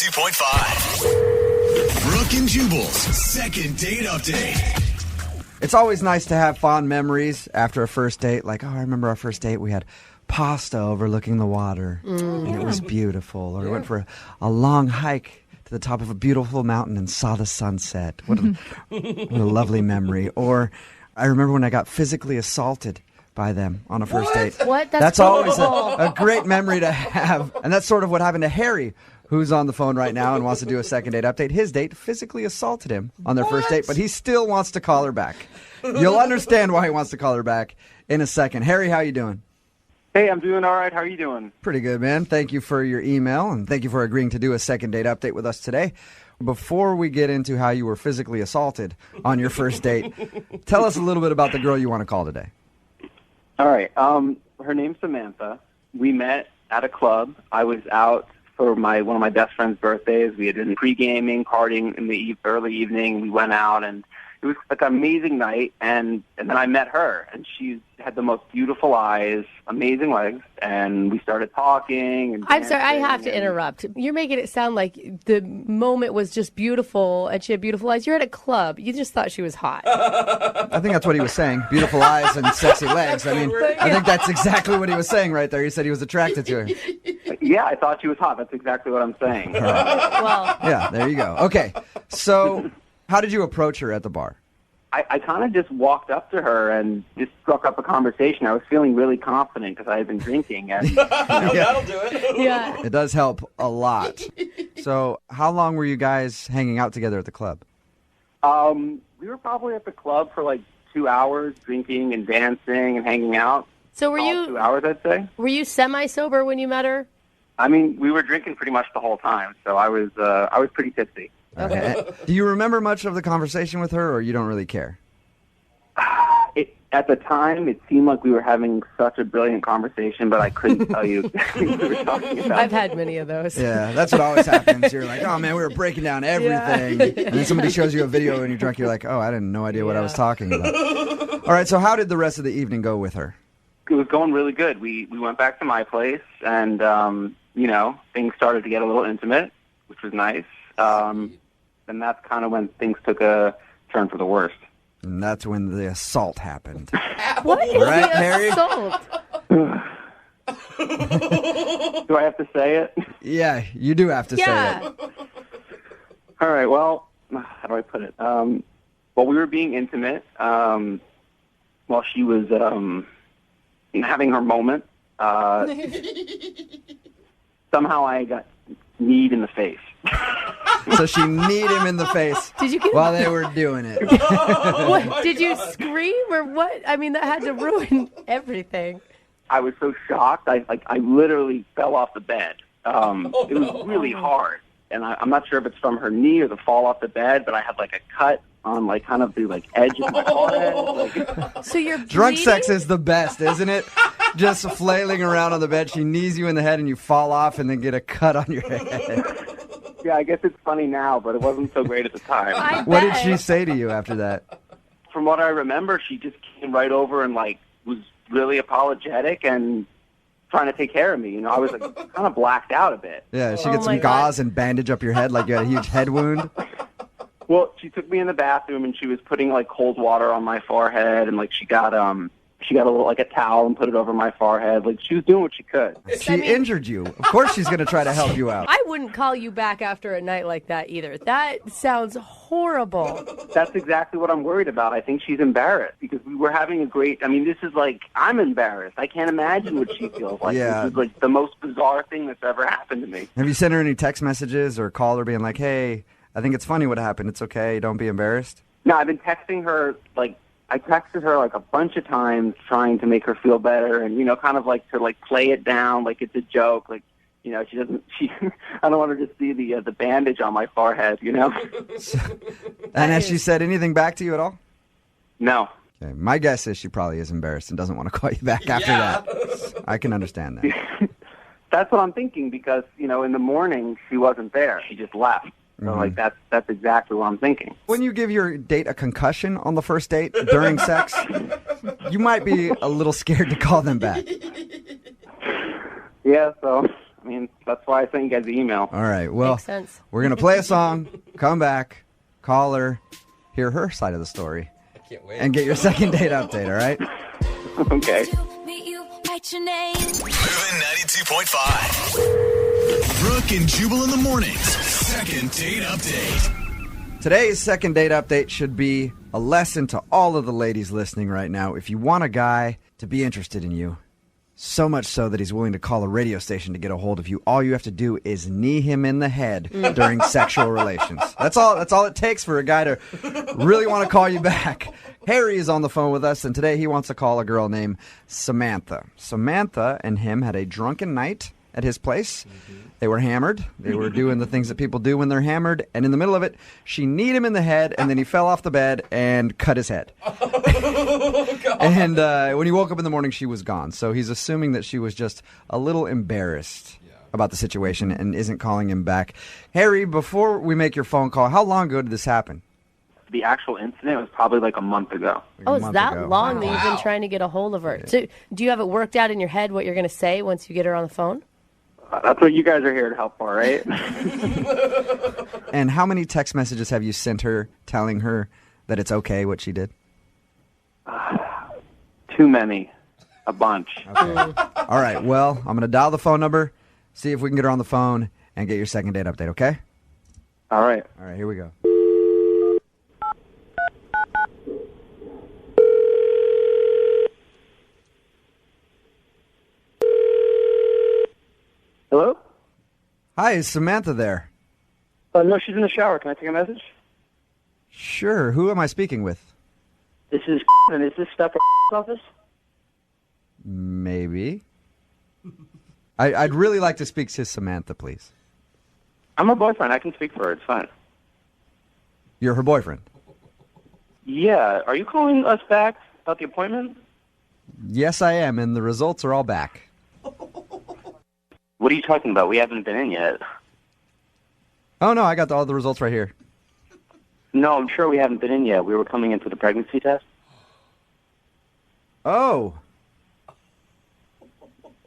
92.5. Brooke and Jubal's second date update. It's always nice to have fond memories after a first date. Like, I remember our first date. We had pasta overlooking the water, and it was beautiful. Or we went for a long hike to the top of a beautiful mountain and saw the sunset. What a lovely memory. Or I remember when I got physically assaulted by them on a first date. What? That's always a great memory to have. And that's sort of what happened to Harry, who's on the phone right now and wants to do a second date update. His date physically assaulted him on their first date, but he still wants to call her back. You'll understand why he wants to call her back in a second. Harry, how you doing? Hey, I'm doing all right. How are you doing? Pretty good, man. Thank you for your email, and thank you for agreeing to do a second date update with us today. Before we get into how you were physically assaulted on your first date, tell us a little bit about the girl you want to call today. All right. Her name's Samantha. We met at a club. I was out for one of my best friend's birthdays. We had been pre-gaming, partying in the early evening. We went out, and it was like an amazing night. And then I met her, and she had the most beautiful eyes, amazing legs, and we started talking. And I'm sorry, I have to interrupt. You're making it sound like the moment was just beautiful, and she had beautiful eyes. You're at a club. You just thought she was hot. I think that's what he was saying. Beautiful eyes and sexy legs. I mean, I think that's exactly what he was saying right there. He said he was attracted to her. Yeah, I thought she was hot. That's exactly what I'm saying. Well, Yeah, there you go. Okay, so how did you approach her at the bar? I kind of just walked up to her and just struck up a conversation. I was feeling really confident because I had been drinking. And, That'll do it. yeah. It does help a lot. So how long were you guys hanging out together at the club? We were probably at the club for like 2 hours, drinking and dancing and hanging out. So were All 2 hours, I'd say. you semi-sober when you met her? I mean, we were drinking pretty much the whole time, so I was pretty tipsy. Okay. Do you remember much of the conversation with her, or you don't really care? At the time, it seemed like we were having such a brilliant conversation, but I couldn't tell you exactly what we were talking about. I've had many of those. Yeah, that's what always happens. You're like, oh, man, we were breaking down everything. And then somebody shows you a video and you're drunk. You're like, oh, I didn't no idea what I was talking about. All right, so how did the rest of the evening go with her? It was going really good. We went back to my place, and, things started to get a little intimate, which was nice. And that's kind of when things took a turn for the worst. And that's when the assault happened. What is Right, the Harry? assault? Do I have to say it? Yeah, you do have to say it. All right, well, how do I put it? Well, we were being intimate while she was having her moment. Somehow I got kneed in the face. So she kneed him in the face while they were doing it. What? Did you scream or what? I mean, that had to ruin everything. I was so shocked. I literally fell off the bed. It was really hard. And I'm not sure if it's from her knee or the fall off the bed, but I had like a cut on like kind of the like edge of my forehead. So you're Drunk bleeding? sex is the best, isn't it? Just flailing around on the bed. She knees you in the head and you fall off and then get a cut on your head. Yeah, I guess it's funny now, but it wasn't so great at the time. What did she say to you after that? From what I remember, she just came right over and like was really apologetic and trying to take care of me. I was like kind of blacked out a bit. Yeah, she Oh gets my some God. gauze and bandage up your head like you had a huge head wound. Well, she took me in the bathroom and she was putting like cold water on my forehead and like she got a little like a towel and put it over my forehead. Like she was doing what she could. She injured you. Of course she's going to try to help you out. I wouldn't call you back after a night like that either. That sounds horrible. That's exactly what I'm worried about. I think she's embarrassed because we were having a great. I mean, this is like I'm embarrassed. I can't imagine what she feels like. Yeah. This is like the most bizarre thing that's ever happened to me. Have you sent her any text messages or called her being like, hey, I think it's funny what happened. It's okay. Don't be embarrassed. No, I've been texting her like. I texted her like a bunch of times trying to make her feel better and, kind of like to like play it down like it's a joke. Like, she doesn't, I don't want her to see the bandage on my forehead, And has she said anything back to you at all? No. Okay, my guess is she probably is embarrassed and doesn't want to call you back after that. I can understand that. That's what I'm thinking because, in the morning she wasn't there. She just left. So, like, that's exactly what I'm thinking. When you give your date a concussion on the first date during sex, you might be a little scared to call them back. Yeah, so I mean, that's why I sent you guys the email. All right. Well, Makes sense. we're going to play a song, come back, call her, hear her side of the story, I can't wait. and get your second date update, all right? Okay. Moving 92.5. Brooke and Jubal in the mornings. Second date update. Today's second date update should be a lesson to all of the ladies listening right now. If you want a guy to be interested in you, so much so that he's willing to call a radio station to get a hold of you, all you have to do is knee him in the head during sexual relations. That's all it takes for a guy to really want to call you back. Harry is on the phone with us, and today he wants to call a girl named Samantha. Samantha and him had a drunken night at his place. They were hammered. They were doing the things that people do when they're hammered, and in the middle of it, she kneed him in the head, and then he fell off the bed and cut his head. And when he woke up in the morning, she was gone. So he's assuming that she was just a little embarrassed about the situation and isn't calling him back. Harry, before we make your phone call, how long ago did this happen? The actual incident was probably like a month ago. Oh, it's month that ago. long that you've been trying to get a hold of her. So, do you have it worked out in your head what you're going to say once you get her on the phone? That's what you guys are here to help for, right? And how many text messages have you sent her telling her that it's okay what she did? Too many. A bunch. Okay. All right, well, I'm going to dial the phone number, see if we can get her on the phone, and get your second date update, okay? All right. All right, here we go. Hello? Hi, is Samantha there? No, she's in the shower. Can I take a message? Sure. Who am I speaking with? This is and is this stuff office? Maybe. I'd really like to speak to Samantha, please. I'm her boyfriend. I can speak for her. It's fine. You're her boyfriend? Yeah. Are you calling us back about the appointment? Yes, I am, and the results are all back. What are you talking about? We haven't been in yet. Oh, no, I got all the results right here. No, I'm sure we haven't been in yet. We were coming in for the pregnancy test. Oh.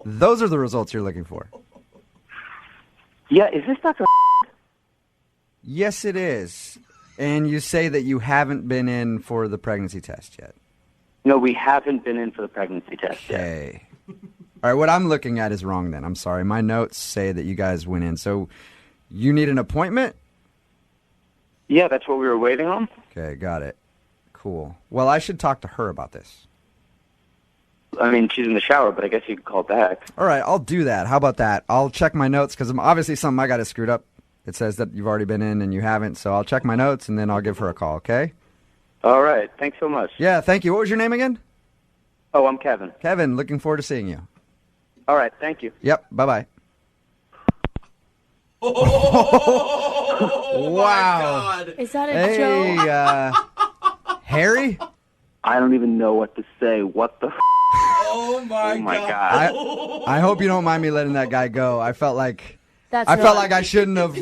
Those are the results you're looking for. Yeah, is this Dr. Yes, it is. And you say that you haven't been in for the pregnancy test yet. No, we haven't been in for the pregnancy test yet. Okay. All right, what I'm looking at is wrong then. I'm sorry. My notes say that you guys went in. So you need an appointment? Yeah, that's what we were waiting on. Okay, got it. Cool. Well, I should talk to her about this. I mean, she's in the shower, but I guess you could call back. All right, I'll do that. How about that? I'll check my notes because obviously something I got is screwed up. It says that you've already been in and you haven't, so I'll check my notes and then I'll give her a call, okay? All right. Thanks so much. Yeah, thank you. What was your name again? Oh, I'm Kevin. Kevin, looking forward to seeing you. All right. Thank you. Yep, bye-bye. Oh, Wow. my God. Is that a Hey, joke? Harry? I don't even know what to say. What the Oh, my Oh, my God. God. I hope you don't mind me letting that guy go. I felt like That's I not- felt like I shouldn't have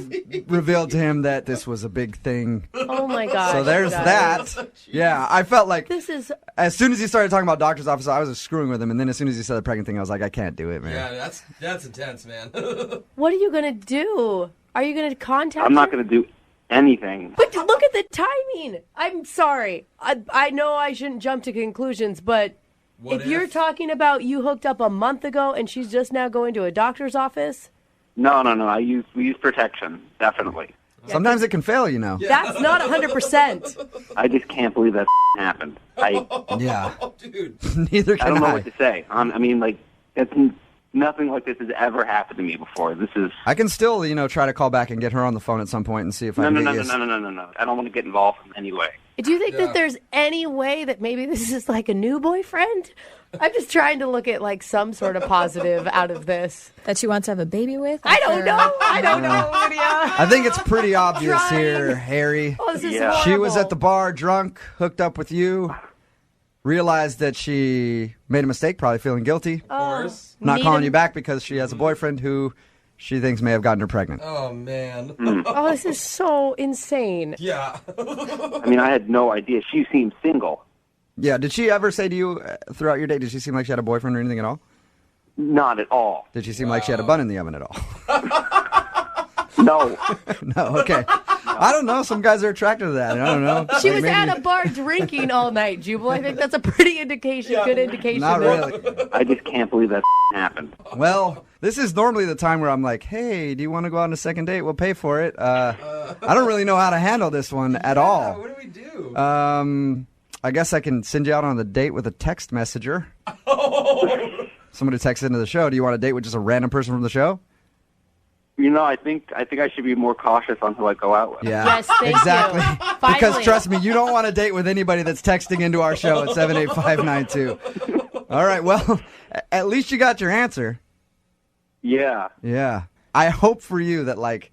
revealed to him that this was a big thing. Oh my God. So there's that. Yeah, I felt like This is. as soon as he started talking about doctor's office, I was just screwing with him, and then as soon as he said the pregnant thing, I was like, I can't do it, man. Yeah, that's intense, man. What are you gonna do? Are you gonna contact? I'm not her? going to do anything. But look at the timing. I'm sorry. I know I shouldn't jump to conclusions, but What if you're talking about you hooked up a month ago and she's just now going to a doctor's office, No. We use protection, definitely. Sometimes it can fail, you know. that's not 100%. I just can't believe that happened. Yeah. Oh, dude. Neither I can don't know I. what to say. I mean, like, nothing like this has ever happened to me before. This is I can still, try to call back and get her on the phone at some point and see if I no. can get you. I don't want to get involved in any way. Do you think Yeah. that there's any way that maybe this is like a new boyfriend? I'm just trying to look at like some sort of positive out of this. That she wants to have a baby with? I don't Or- know. I don't know, Lydia. I think it's pretty obvious Trying. here, Harry. Oh, this is Yeah. horrible. She was at the bar drunk, hooked up with you, realized that she made a mistake, probably feeling guilty. Of course. Not Need calling him- you back because she has a boyfriend who she thinks may have gotten her pregnant. Oh, man. Oh, this is so insane. Yeah. I mean, I had no idea. She seemed single. Yeah, did she ever say to you throughout your day, did she seem like she had a boyfriend or anything at all? Not at all. Did she seem like she had a bun in the oven at all? No. No, okay. I don't know. Some guys are attracted to that. I don't know. She Like, was maybe- at a bar drinking all night, Jubal. I think that's a pretty indication, good indication. Not that- really. I just can't believe that happened. Well, this is normally the time where I'm like, hey, do you want to go on a second date? We'll pay for it. I don't really know how to handle this one at all. What do we do? I guess I can send you out on the date with a text messenger. Somebody texts into the show. Do you want a date with just a random person from the show? You know, I think I should be more cautious on who I go out with. Yeah, Yes, thank exactly. you. Because Finally. trust me, you don't want to date with anybody that's texting into our show at 78592. All right, well, at least you got your answer. Yeah. Yeah. I hope for you that, like,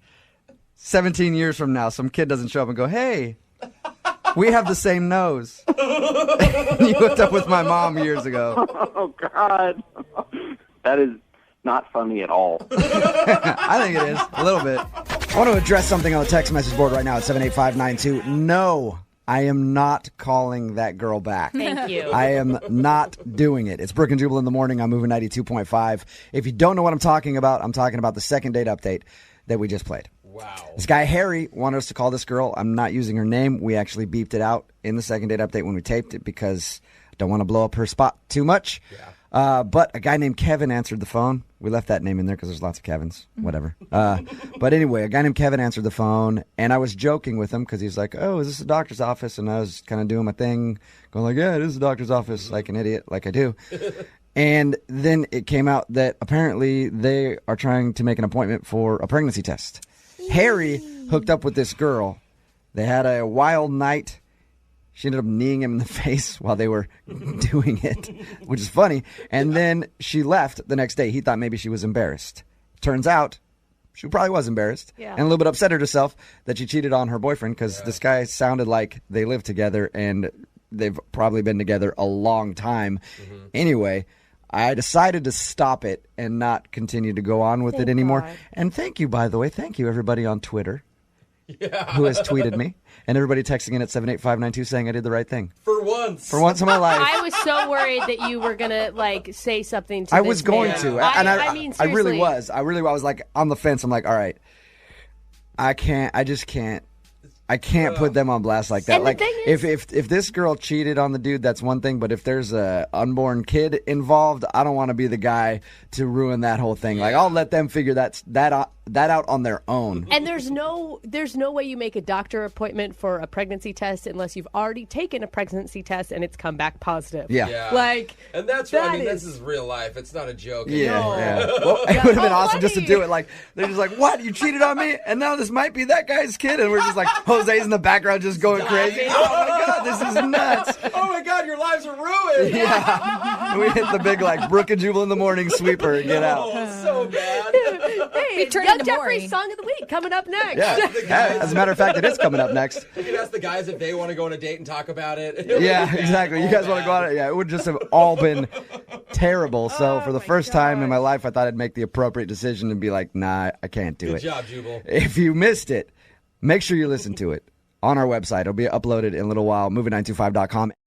17 years from now, some kid doesn't show up and go, hey, we have the same nose. You hooked up with my mom years ago. Oh, God. That is not funny at all. I think it is, a little bit. I want to address something on the text message board right now at 78592. No, I am not calling that girl back. Thank you. I am not doing it. It's Brooke and Jubal in the morning. I'm moving 92.5. If you don't know what I'm talking about the second date update that we just played. Wow. This guy, Harry, wanted us to call this girl. I'm not using her name. We actually beeped it out in the second date update when we taped it because I don't want to blow up her spot too much. Yeah. But a guy named Kevin answered the phone. We left that name in there because there's lots of Kevins. Whatever. But anyway, a guy named Kevin answered the phone, and I was joking with him because he's like, oh, is this a doctor's office? And I was kind of doing my thing, going like, yeah, it is a doctor's office, like an idiot, like I do. And then it came out that apparently they are trying to make an appointment for a pregnancy test. Harry hooked up with this girl. They had a wild night. She ended up kneeing him in the face while they were doing it, which is funny. And then she left the next day. He thought maybe she was embarrassed. Turns out she probably was embarrassed and a little bit upset at herself that she cheated on her boyfriend because this guy sounded like they lived together and they've probably been together a long time. Anyway, I decided to stop it and not continue to go on with it anymore. God. And thank you, by the way. Thank you, everybody on Twitter who has tweeted me. And everybody texting in at 78592 saying I did the right thing. For once. For once in my life. I was so worried that you were gonna like say something to I this was going man. to. I And mean, I really seriously. was. I was like on the fence. I'm like, all right, I just can't put them on blast like that. And the Like thing is- if this girl cheated on the dude, that's one thing. But if there's a unborn kid involved, I don't want to be the guy to ruin that whole thing. Like I'll let them figure that out on their own. And there's no way you make a doctor appointment for a pregnancy test unless you've already taken a pregnancy test and it's come back positive. Yeah. Yeah. Like, and that's that I mean, is- this is real life. It's not a joke. Yeah, anymore. yeah. Well, it would have been Oh, awesome just to buddy. do it. Like they're just like, "What? You cheated on me?" And now this might be that guy's kid, and we're just like, Jose's in the background just going crazy. Oh my god, this is nuts! Oh my God, your lives are ruined. Yeah, we hit the big like Brooke and Jubal in the morning sweeper and get out. Oh, so bad. hey, turned Young into Jeffrey's Maury. song of the week coming up next. Yeah. As a matter of fact, it is coming up next. You can ask the guys if they want to go on a date and talk about it. Yeah, exactly. You guys want to go on it? Yeah, it would just have all been terrible. So for the first time in my life, I thought I'd make the appropriate decision and be like, nah, I can't do Good it. job, Jubal. If you missed it, make sure you listen to it on our website. It'll be uploaded in a little while, movie925.com.